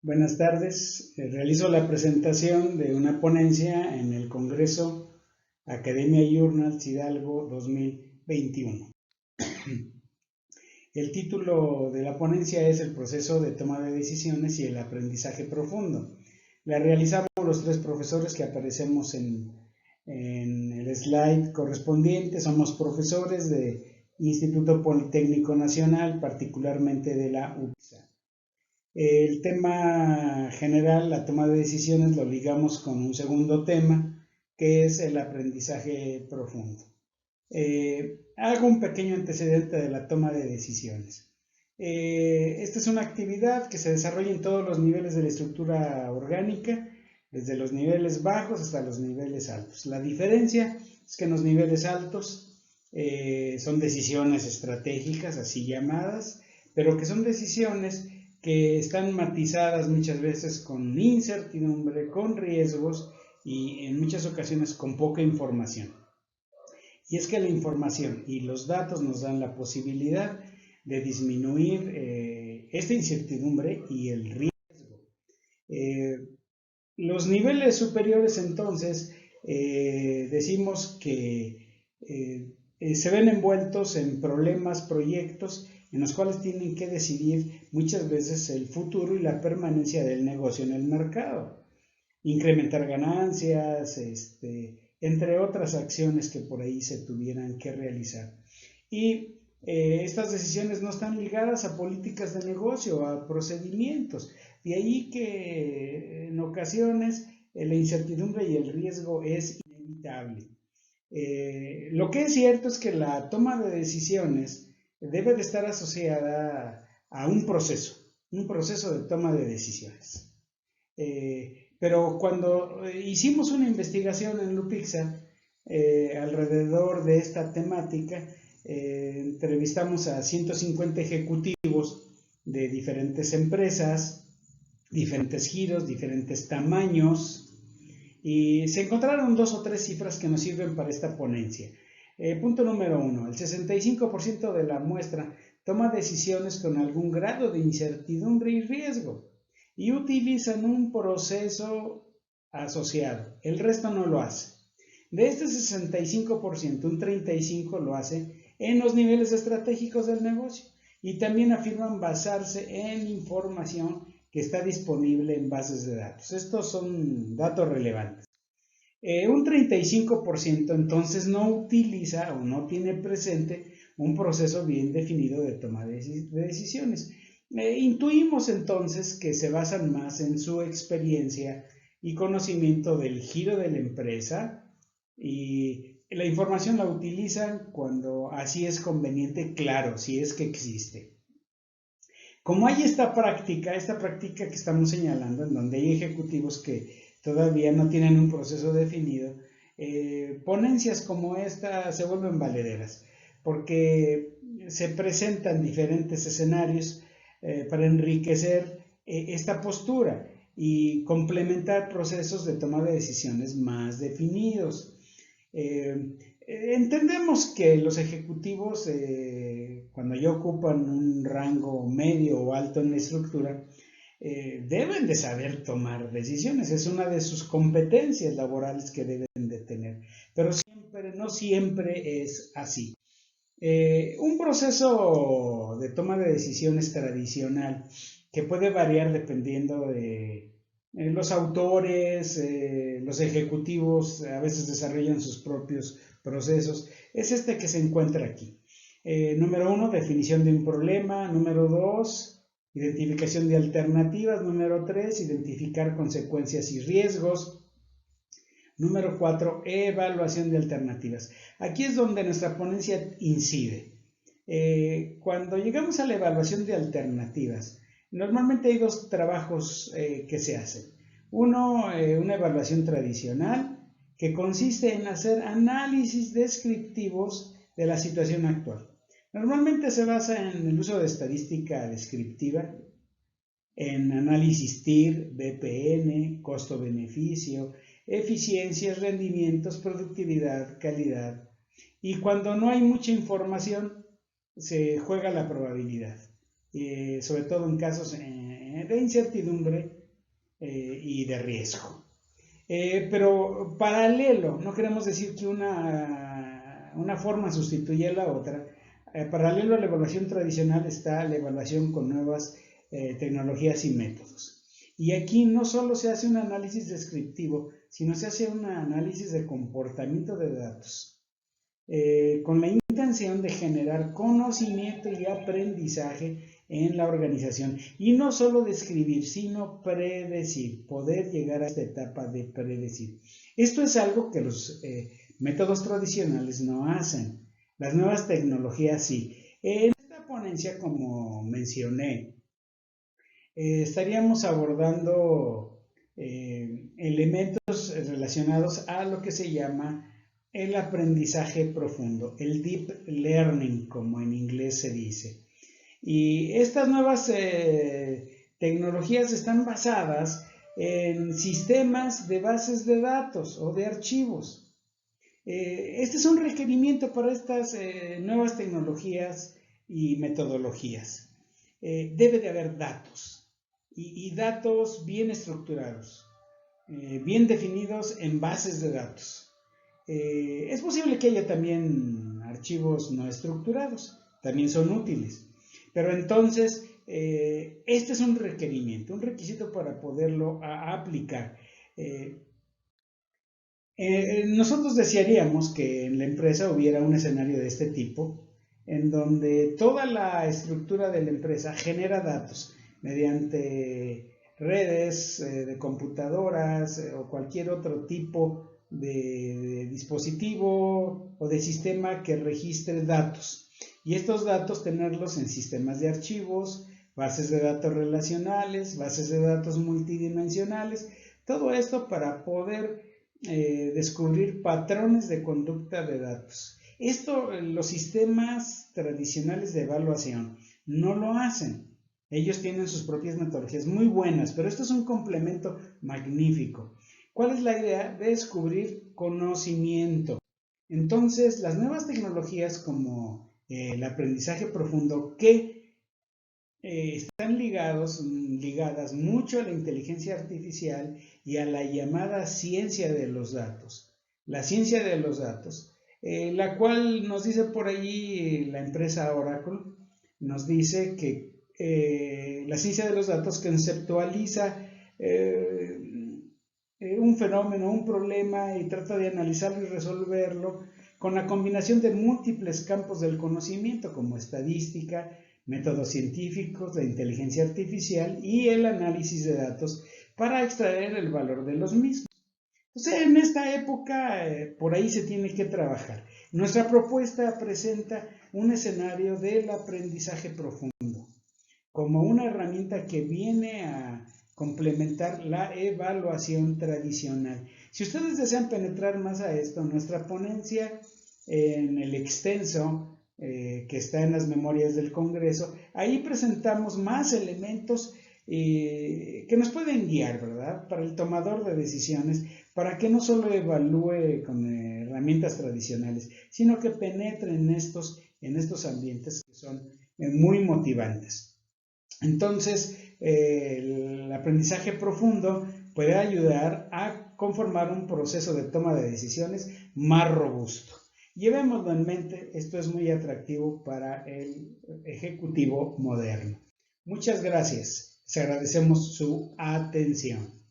Buenas tardes. Realizo la presentación de una ponencia en el Congreso Academia Journals Hidalgo 2021. El título de la ponencia es El proceso de toma de decisiones y el aprendizaje profundo. La realizamos los tres profesores que aparecemos en el slide correspondiente. Somos profesores de Instituto Politécnico Nacional, particularmente de la UPSA. El tema general, la toma de decisiones, lo ligamos con un segundo tema, que es el aprendizaje profundo. Hago un pequeño antecedente de la toma de decisiones. Esta es una actividad que se desarrolla en todos los niveles de la estructura orgánica, desde los niveles bajos hasta los niveles altos. La diferencia es que en los niveles altos son decisiones estratégicas, así llamadas, pero que son decisiones que están matizadas muchas veces con incertidumbre, con riesgos y en muchas ocasiones con poca información. Y es que la información y los datos nos dan la posibilidad de disminuir esta incertidumbre y el riesgo. Los niveles superiores entonces decimos que se ven envueltos en problemas, proyectos en los cuales tienen que decidir muchas veces el futuro y la permanencia del negocio en el mercado, incrementar ganancias, entre otras acciones que por ahí se tuvieran que realizar. Y estas decisiones no están ligadas a políticas de negocio, a procedimientos. De ahí que en ocasiones la incertidumbre y el riesgo es inevitable. Lo que es cierto es que la toma de decisiones debe de estar asociada a un proceso de toma de decisiones. Pero cuando hicimos una investigación en Lupixa alrededor de esta temática, entrevistamos a 150 ejecutivos de diferentes empresas, diferentes giros, diferentes tamaños, y se encontraron 2 o 3 cifras que nos sirven para esta ponencia. Punto número 1, el 65% de la muestra toma decisiones con algún grado de incertidumbre y riesgo y utilizan un proceso asociado, el resto no lo hace. De este 65%, un 35% lo hace en los niveles estratégicos del negocio y también afirman basarse en información que está disponible en bases de datos. Estos son datos relevantes. Un 35% entonces no utiliza o no tiene presente un proceso bien definido de toma de decisiones. Intuimos entonces que se basan más en su experiencia y conocimiento del giro de la empresa y la información la utilizan cuando así es conveniente, claro, si es que existe. Como hay esta práctica que estamos señalando, en donde hay ejecutivos que todavía no tienen un proceso definido, ponencias como esta se vuelven valederas, porque se presentan diferentes escenarios para enriquecer esta postura y complementar procesos de toma de decisiones más definidos. Entendemos que los ejecutivos, cuando ya ocupan un rango medio o alto en la estructura, deben de saber tomar decisiones, es una de sus competencias laborales que deben de tener, pero no siempre es así. Un proceso de toma de decisiones tradicional que puede variar dependiendo de los autores, los ejecutivos a veces desarrollan sus propios procesos, es este que se encuentra aquí. Número 1, definición de un problema. Número 2, identificación de alternativas. Número 3, identificar consecuencias y riesgos. Número 4, evaluación de alternativas. Aquí es donde nuestra ponencia incide. Cuando llegamos a la evaluación de alternativas, normalmente hay 2 trabajos que se hacen. Uno, una evaluación tradicional, que consiste en hacer análisis descriptivos de la situación actual. Normalmente se basa en el uso de estadística descriptiva, en análisis TIR, BPN, costo-beneficio, eficiencias, rendimientos, productividad, calidad. Y cuando no hay mucha información, se juega la probabilidad, sobre todo en de incertidumbre y de riesgo. Pero paralelo, no queremos decir que una forma sustituye a la otra. Paralelo a la evaluación tradicional está la evaluación con nuevas tecnologías y métodos. Y aquí no solo se hace un análisis descriptivo, sino se hace un análisis de comportamiento de datos, con la intención de generar conocimiento y aprendizaje en la organización. Y no solo describir, sino predecir, poder llegar a esta etapa de predecir. Esto es algo que los métodos tradicionales no hacen. Las nuevas tecnologías sí. En esta ponencia, como mencioné, estaríamos abordando elementos relacionados a lo que se llama el aprendizaje profundo, el deep learning, como en inglés se dice. Y estas nuevas tecnologías están basadas en sistemas de bases de datos o de archivos. Este es un requerimiento para estas nuevas tecnologías y metodologías. Debe de haber datos y datos bien estructurados, bien definidos en bases de datos. Es posible que haya también archivos no estructurados, también son útiles, pero entonces este es un requerimiento, un requisito para poderlo aplicar. Nosotros desearíamos que en la empresa hubiera un escenario de este tipo, en donde toda la estructura de la empresa genera datos mediante redes de computadoras o cualquier otro tipo de dispositivo o de sistema que registre datos. Y estos datos tenerlos en sistemas de archivos, bases de datos relacionales, bases de datos multidimensionales, todo esto para poder descubrir patrones de conducta de datos. Esto los sistemas tradicionales de evaluación no lo hacen. Ellos tienen sus propias metodologías muy buenas, pero esto es un complemento magnífico. ¿Cuál es la idea? Descubrir conocimiento. Entonces, las nuevas tecnologías como el aprendizaje profundo que están ligadas mucho a la inteligencia artificial y a la llamada ciencia de los datos. La ciencia de los datos, la cual nos dice por allí la empresa Oracle, nos dice que la ciencia de los datos conceptualiza un fenómeno, un problema y trata de analizarlo y resolverlo con la combinación de múltiples campos del conocimiento como estadística, métodos científicos, la inteligencia artificial y el análisis de datos para extraer el valor de los mismos. Entonces, en esta época, por ahí se tiene que trabajar. Nuestra propuesta presenta un escenario del aprendizaje profundo como una herramienta que viene a complementar la evaluación tradicional. Si ustedes desean penetrar más a esto, nuestra ponencia en el extenso que está en las memorias del Congreso, ahí presentamos más elementos que nos pueden guiar, ¿verdad? Para el tomador de decisiones, para que no solo evalúe con herramientas tradicionales, sino que penetre en estos ambientes que son muy motivantes. Entonces, el aprendizaje profundo puede ayudar a conformar un proceso de toma de decisiones más robusto. Llevémoslo en mente, esto es muy atractivo para el ejecutivo moderno. Muchas gracias, les agradecemos su atención.